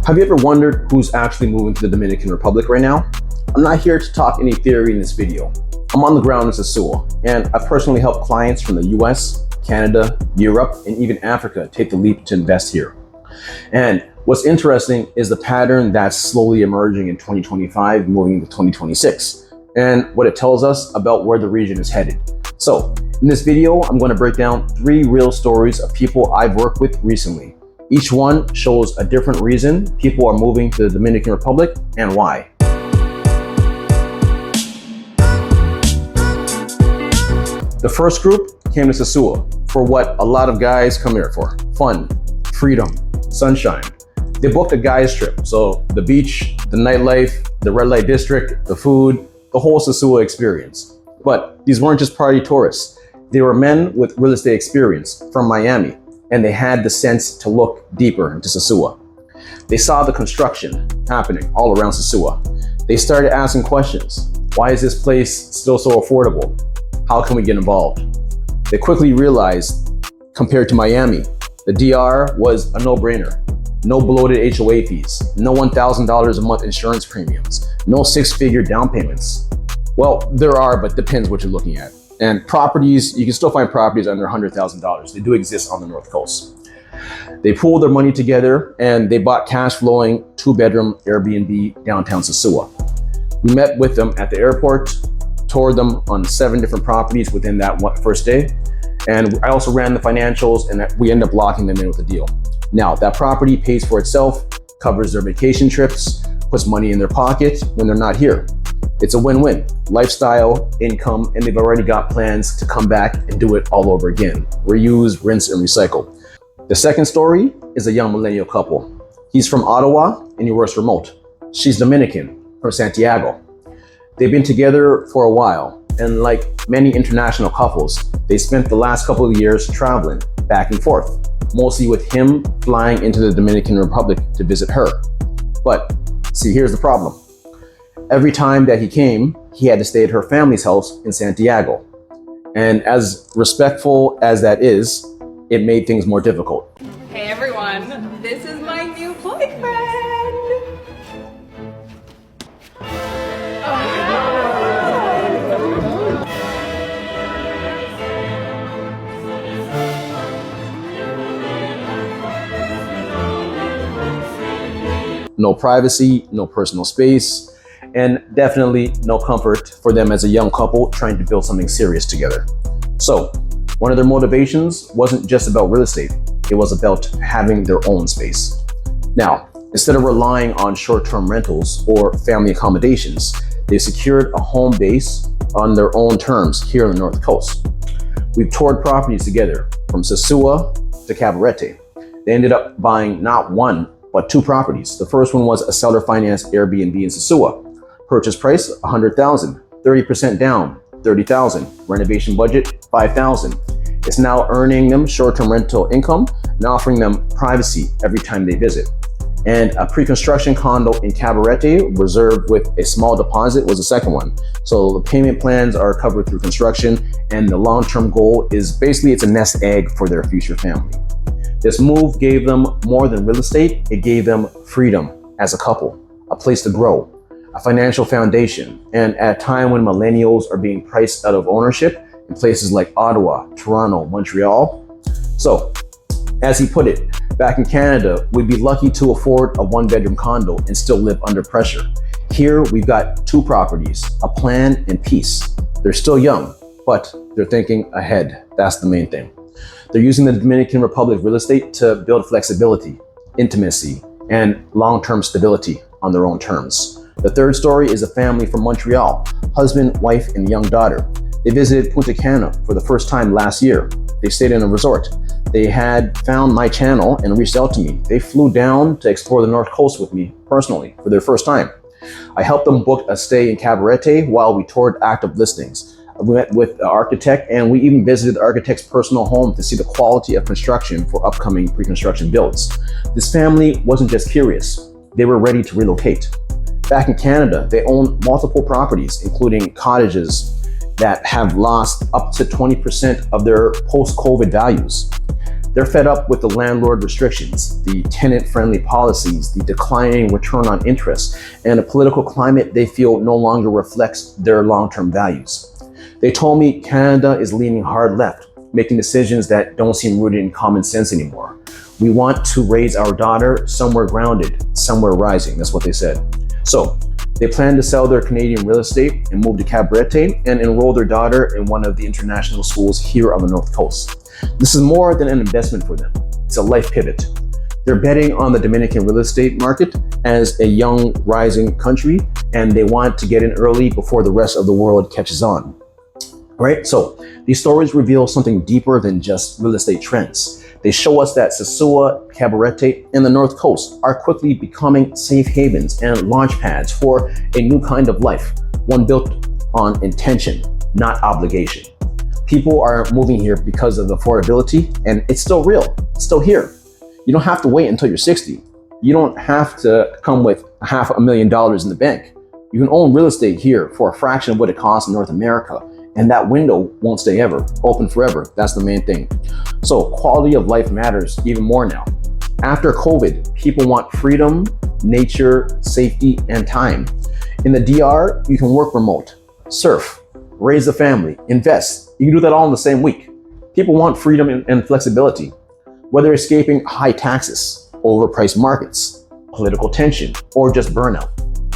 Have you ever wondered who's actually moving to the Dominican Republic right now? I'm not here to talk any theory in this video. I'm on the ground in Sosúa, and I've personally helped clients from the US, Canada, Europe, and even Africa take the leap to invest here. And what's interesting is the pattern that's slowly emerging in 2025, moving into 2026, and what it tells us about where the region is headed. So in this video, I'm going to break down 3 real stories of people I've worked with recently. Each one shows a different reason people are moving to the Dominican Republic and why. The first group came to Sosúa for what a lot of guys come here for: fun, freedom, sunshine. They booked a guy's trip, so the beach, the nightlife, the red light district, the food, the whole Sosúa experience. But these weren't just party tourists. They were men with real estate experience from Miami, and they had the sense to look deeper into Sosúa. They saw the construction happening all around Sosúa. They started asking questions. Why is this place still so affordable? How can we get involved? They quickly realized, compared to Miami, the DR was a no-brainer. No bloated HOA fees, no $1,000 a month insurance premiums, no 6-figure down payments. Well, there are, but depends what you're looking at. And properties, you can still find properties under $100,000. They do exist on the North Coast. They pooled their money together and they bought cash flowing 2-bedroom Airbnb downtown Sosúa. We met with them at the airport, toured them on 7 different properties within that first day. And I also ran the financials, and we ended up locking them in with a deal. Now that property pays for itself, covers their vacation trips, puts money in their pocket when they're not here. It's a win-win, lifestyle, income, and they've already got plans to come back and do it all over again. Reuse, rinse, and recycle. The second story is a young millennial couple. He's from Ottawa and he works remote. She's Dominican, from Santiago. They've been together for a while, and like many international couples, they spent the last couple of years traveling back and forth, mostly with him flying into the Dominican Republic to visit her. But see, here's the problem. Every time that he came, he had to stay at her family's house in Santiago. And as respectful as that is, it made things more difficult. Hey everyone, this is my new boyfriend. No privacy, no personal space, and definitely no comfort for them as a young couple trying to build something serious together. So one of their motivations wasn't just about real estate, it was about having their own space. Now, instead of relying on short-term rentals or family accommodations, they secured a home base on their own terms here on the North Coast. We've toured properties together from Sosúa to Cabarete. They ended up buying not 1, but 2 properties. The first one was a seller financed Airbnb in Sosúa. Purchase price, $100,000, 30% down, $30,000, renovation budget, $5,000. It's now earning them short-term rental income and offering them privacy every time they visit. And a pre-construction condo in Cabarete reserved with a small deposit was the second one. So the payment plans are covered through construction, and the long-term goal is basically it's a nest egg for their future family. This move gave them more than real estate, it gave them freedom as a couple, a place to grow, a financial foundation, and at a time when millennials are being priced out of ownership in places like Ottawa, Toronto, Montreal. So, as he put it, back in Canada, we'd be lucky to afford a 1-bedroom condo and still live under pressure. Here, we've got 2 properties, a plan and peace. They're still young, but they're thinking ahead. That's the main thing. They're using the Dominican Republic real estate to build flexibility, intimacy, and long-term stability on their own terms. The third story is a family from Montreal, husband, wife, and young daughter. They visited Punta Cana for the first time last year. They stayed in a resort. They had found my channel and reached out to me. They flew down to explore the North Coast with me personally for their first time. I helped them book a stay in Cabarete while we toured active listings. We met with the architect, and we even visited the architect's personal home to see the quality of construction for upcoming pre-construction builds. This family wasn't just curious, they were ready to relocate. Back in Canada, they own multiple properties, including cottages that have lost up to 20% of their post-COVID values. They're fed up with the landlord restrictions, the tenant-friendly policies, the declining return on interest, and a political climate they feel no longer reflects their long-term values. They told me Canada is leaning hard left, making decisions that don't seem rooted in common sense anymore. We want to raise our daughter somewhere grounded, somewhere rising. That's what they said. So they plan to sell their Canadian real estate and move to Cabarete and enroll their daughter in one of the international schools here on the North Coast. This is more than an investment for them. It's a life pivot. They're betting on the Dominican real estate market as a young, rising country, and they want to get in early before the rest of the world catches on. Right? So these stories reveal something deeper than just real estate trends. They show us that Sosúa, Cabarete, and the North Coast are quickly becoming safe havens and launch pads for a new kind of life, one built on intention, not obligation. People are moving here because of the affordability, and it's still real, it's still here. You don't have to wait until you're 60. You don't have to come with $500,000 in the bank. You can own real estate here for a fraction of what it costs in North America, and that window won't stay open forever. That's the main thing. So quality of life matters even more now. After COVID, people want freedom, nature, safety, and time. In the DR, you can work remote, surf, raise a family, invest. You can do that all in the same week. People want freedom and flexibility, whether escaping high taxes, overpriced markets, political tension, or just burnout.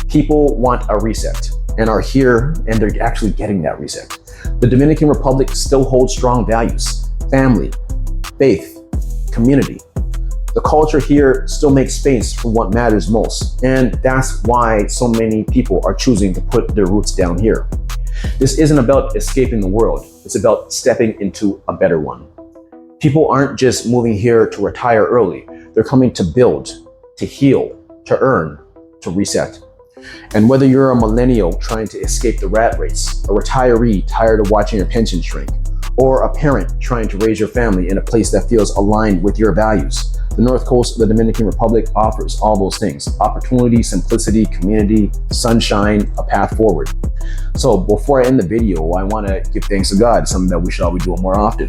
People want a reset and are here, and they're actually getting that reset. The Dominican Republic still holds strong values: family, faith, community. The culture here still makes space for what matters most, and that's why so many people are choosing to put their roots down here. This isn't about escaping the world, it's about stepping into a better one. People aren't just moving here to retire early, they're coming to build, to heal, to earn, to reset. And whether you're a millennial trying to escape the rat race, a retiree tired of watching your pension shrink, or a parent trying to raise your family in a place that feels aligned with your values, the North Coast of the Dominican Republic offers all those things: opportunity, simplicity, community, sunshine, a path forward. So before I end the video, I want to give thanks to God, something that we should all be doing more often.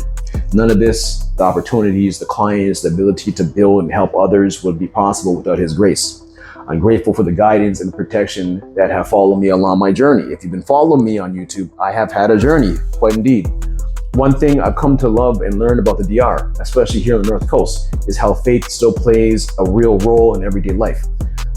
None of this, the opportunities, the clients, the ability to build and help others would be possible without His grace. I'm grateful for the guidance and the protection that have followed me along my journey. If you've been following me on YouTube, I have had a journey, quite indeed. One thing I've come to love and learn about the DR, especially here on the North Coast, is how faith still plays a real role in everyday life.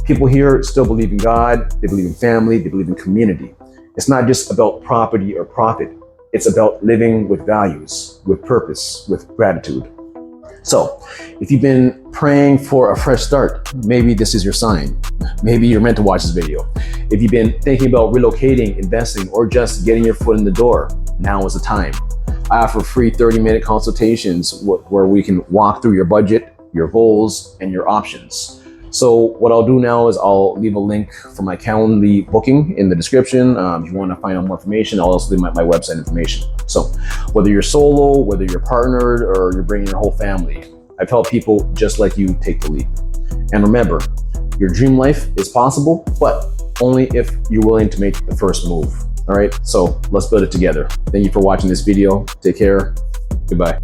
People here still believe in God, they believe in family, they believe in community. It's not just about property or profit. It's about living with values, with purpose, with gratitude. So, if you've been praying for a fresh start, maybe this is your sign. Maybe you're meant to watch this video. If you've been thinking about relocating, investing, or just getting your foot in the door, now is the time. I offer free 30-minute consultations where we can walk through your budget, your goals, and your options. So what I'll do now is I'll leave a link for my Calendly booking in the description. If you want to find out more information, I'll also leave my website information. So whether you're solo, whether you're partnered, or you're bringing your whole family, I've helped people just like you take the leap. And remember, your dream life is possible, but only if you're willing to make the first move. All right, so let's build it together. Thank you for watching this video. Take care. Goodbye.